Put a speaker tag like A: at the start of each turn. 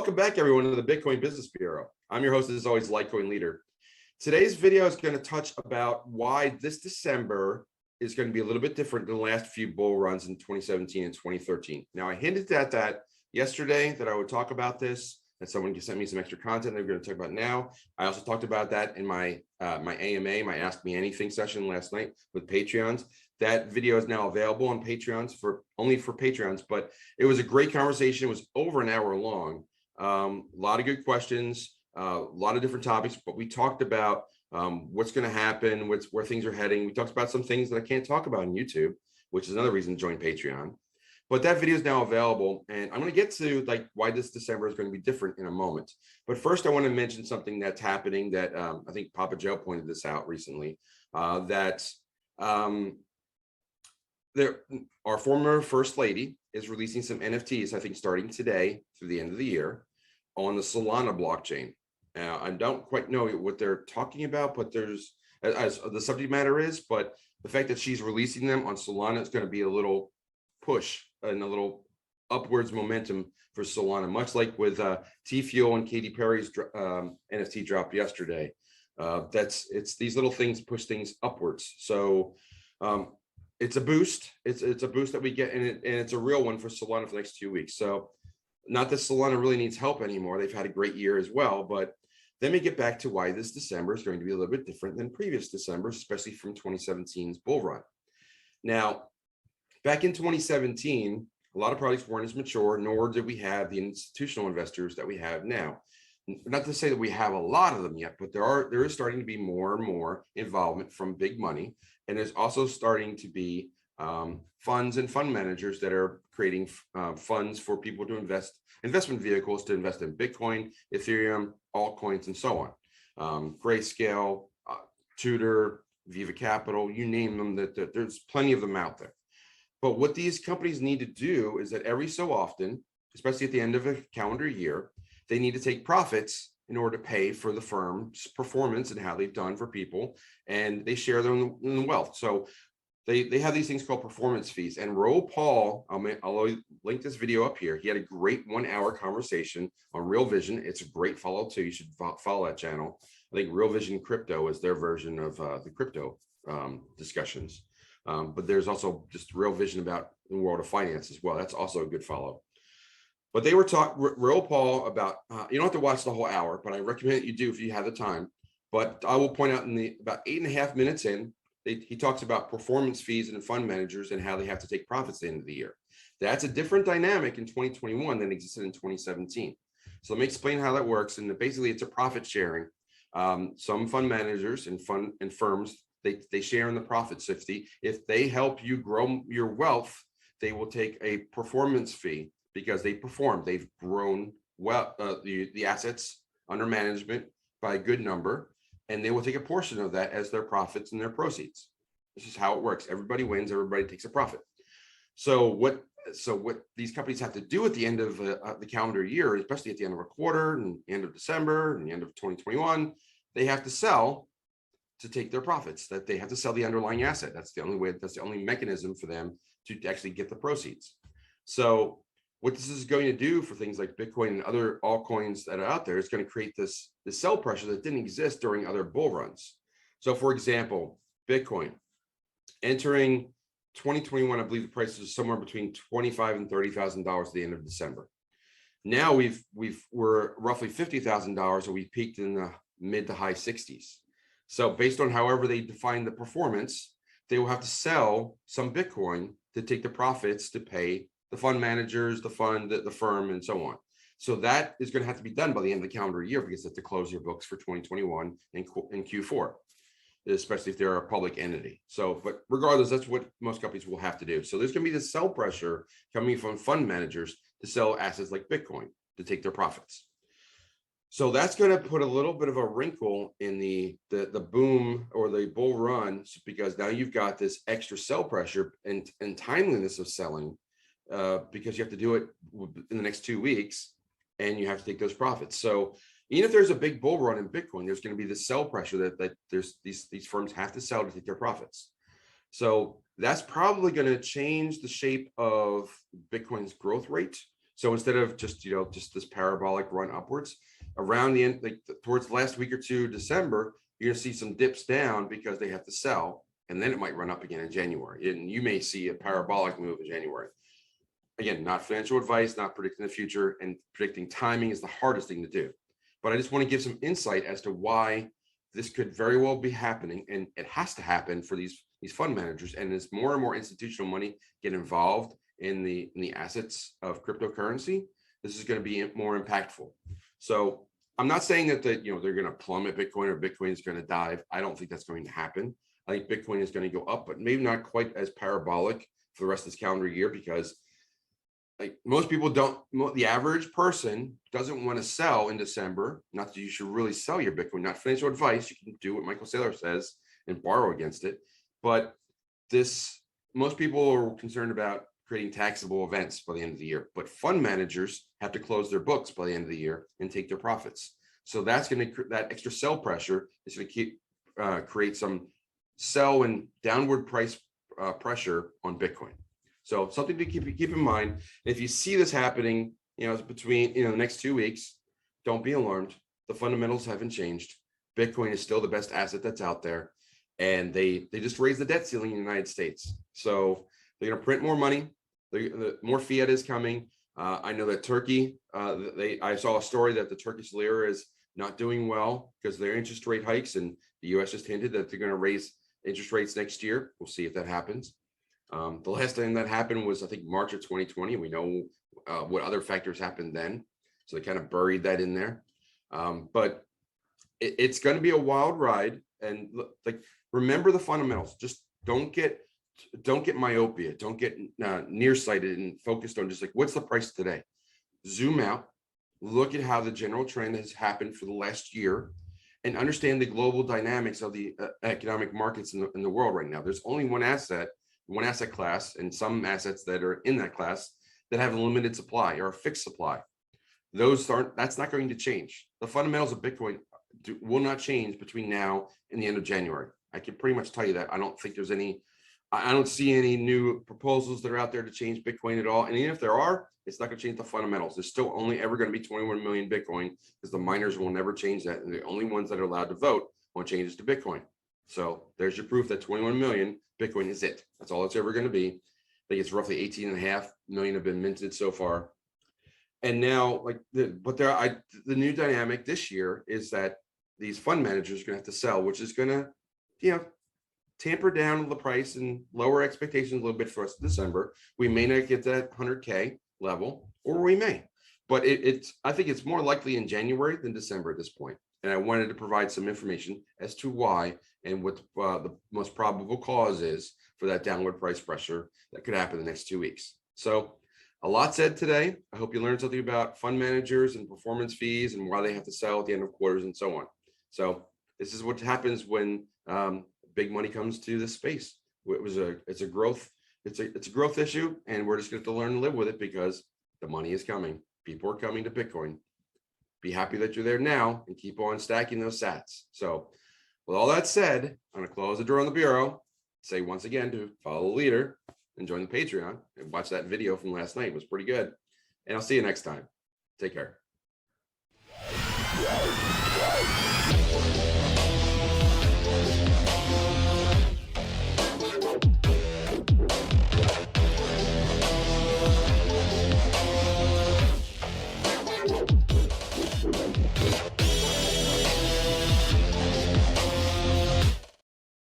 A: Welcome back, everyone, to the Bitcoin Business Bureau. I'm your host, as always, LitecoinLeader. Today's video is going to touch about why this December is going to be a little bit different than the last few bull runs in 2017 and 2013. Now, I hinted at that yesterday that I would talk about this, and someone sent me some extra content that we're going to talk about now. I also talked about that in my AMA, my Ask Me Anything session last night with Patreons. That video is now available on Patreons only for Patreons, but it was a great conversation. It was over an hour long. A lot of good questions, a lot of different topics, but we talked about what's going to happen, where things are heading. We talked about some things that I can't talk about on YouTube, which is another reason to join Patreon. But that video is now available, and I'm going to get to why this December is going to be different in a moment. But first, I want to mention something that's happening that I think Papa Joe pointed this out recently, that our former First Lady is releasing some NFTs, I think starting today through the end of the year, on the Solana blockchain. I don't quite know what they're talking about, but there's, as the subject matter is, but the fact that she's releasing them on Solana is going to be a little push and a little upwards momentum for Solana, much like with T-Fuel and Katy Perry's NFT drop yesterday. It's these little things push things upwards. So it's a boost. It's a boost that we get, and it's a real one for Solana for the next 2 weeks. So not that Solana really needs help anymore. They've had a great year as well, but then we get back to why this December is going to be a little bit different than previous Decembers, especially from 2017's bull run. Now, back in 2017, a lot of products weren't as mature, nor did we have the institutional investors that we have now. Not to say that we have a lot of them yet, but there is starting to be more and more involvement from big money. And there's also starting to be funds and fund managers that are creating funds for people to investment vehicles to invest in Bitcoin, Ethereum, altcoins, and so on. Grayscale, Tudor, Viva Capital, you name them, that there's plenty of them out there. But what these companies need to do is that every so often, especially at the end of a calendar year, they need to take profits in order to pay for the firm's performance and how they've done for people, and they share them in the wealth. So they have these things called performance fees. And Raoul Pal, I'll link this video up here. He had a great 1 hour conversation on Real Vision. It's a great follow too. You should follow that channel. I think Real Vision Crypto is their version of the crypto discussions. But there's also just Real Vision about the world of finance as well. That's also a good follow. But they were talking, Raoul Pal, about, you don't have to watch the whole hour, but I recommend that you do if you have the time. But I will point out about 8.5 minutes in, he talks about performance fees and fund managers and how they have to take profits at the end of the year. That's a different dynamic in 2021 than existed in 2017. So let me explain how that works. And basically, it's a profit sharing. Some fund managers and firms, they share in the profits. If they help you grow your wealth, they will take a performance fee because they performed. They've grown well the assets under management by a good number, and they will take a portion of that as their profits and their proceeds. This is how it works. Everybody wins. Everybody takes a profit. So what these companies have to do at the end of the calendar year, especially at the end of a quarter and the end of December and the end of 2021, they have to sell to take their profits. That they have to sell the underlying asset. That's the only way. That's the only mechanism for them to actually get the proceeds. So what this is going to do for things like Bitcoin and other altcoins that are out there is going to create this sell pressure that didn't exist during other bull runs. So, for example, Bitcoin entering 2021, I believe the price was somewhere between $25,000 and $30,000 at the end of December. Now we're roughly $50,000, and we peaked in the mid to high 60s. So, based on however they define the performance, they will have to sell some Bitcoin to take the profits to pay the fund managers, the fund, the firm, and so on. So that is going to have to be done by the end of the calendar year because they have to close your books for 2021 in Q4, especially if they're a public entity. So, but regardless, that's what most companies will have to do. So there's going to be this sell pressure coming from fund managers to sell assets like Bitcoin to take their profits. So that's going to put a little bit of a wrinkle in the boom or the bull run, because now you've got this extra sell pressure and timeliness of selling. Because you have to do it in the next 2 weeks and you have to take those profits. So even if there's a big bull run in Bitcoin, there's going to be the sell pressure that there's these firms have to sell to take their profits. So that's probably going to change the shape of Bitcoin's growth rate. So instead of just, just this parabolic run upwards around the end, like towards the last week or two of December, you're gonna see some dips down because they have to sell, and then it might run up again in January. And you may see a parabolic move in January. Again, not financial advice, not predicting the future, and predicting timing is the hardest thing to do. But I just want to give some insight as to why this could very well be happening, and it has to happen for these fund managers. And as more and more institutional money get involved in the assets of cryptocurrency, this is going to be more impactful. So I'm not saying that they're going to plummet Bitcoin or Bitcoin is going to dive. I don't think that's going to happen. I think Bitcoin is going to go up, but maybe not quite as parabolic for the rest of this calendar year, because like most people don't, the average person doesn't want to sell in December. Not that you should really sell your Bitcoin, not financial advice. You can do what Michael Saylor says and borrow against it. But most people are concerned about creating taxable events by the end of the year. But fund managers have to close their books by the end of the year and take their profits. So that's going to, that extra sell pressure is going to create some sell and downward price pressure on Bitcoin. So something to keep in mind. If you see this happening, between the next 2 weeks, don't be alarmed. The fundamentals haven't changed. Bitcoin is still the best asset that's out there, and they just raised the debt ceiling in the United States. So they're going to print more money. More fiat is coming. I know that Turkey. I saw a story that the Turkish lira is not doing well because of their interest rate hikes, and the U.S. just hinted that they're going to raise interest rates next year. We'll see if that happens. The last time that happened was, I think, March of 2020. We know what other factors happened then. So they kind of buried that in there. But it's going to be a wild ride. And remember the fundamentals. Just don't get myopia. Don't get nearsighted and focused on just what's the price today. Zoom out. Look at how the general trend has happened for the last year, and understand the global dynamics of the economic markets in the world right now. There's only one asset class, and some assets that are in that class that have a limited supply or a fixed supply. That's not going to change. The fundamentals of Bitcoin will not change between now and the end of January. I can pretty much tell you that. I don't see any new proposals that are out there to change Bitcoin at all. And even if there are, it's not going to change the fundamentals. There's still only ever going to be 21 million Bitcoin, because the miners will never change that. And the only ones that are allowed to vote on changes to Bitcoin. So there's your proof that 21 million Bitcoin is it. That's all it's ever going to be. I think it's roughly 18.5 million have been minted so far. And now, the new dynamic this year is that these fund managers are going to have to sell, which is going to, tamper down the price and lower expectations a little bit for us in December. We may not get that 100K level, or we may, but I think it's more likely in January than December at this point. And I wanted to provide some information as to why and what the most probable cause is for that downward price pressure that could happen in the next 2 weeks. So a lot said today. I hope you learned something about fund managers and performance fees and why they have to sell at the end of quarters and so on. So this is what happens when big money comes to this space. It's a growth issue, and we're just going to have to learn to live with it because the money is coming. People are coming to Bitcoin. Be happy that you're there now and keep on stacking those sats. So with all that said, I'm going to close the door on the bureau. Say once again to follow the leader and join the Patreon and watch that video from last night. It was pretty good. And I'll see you next time. Take care.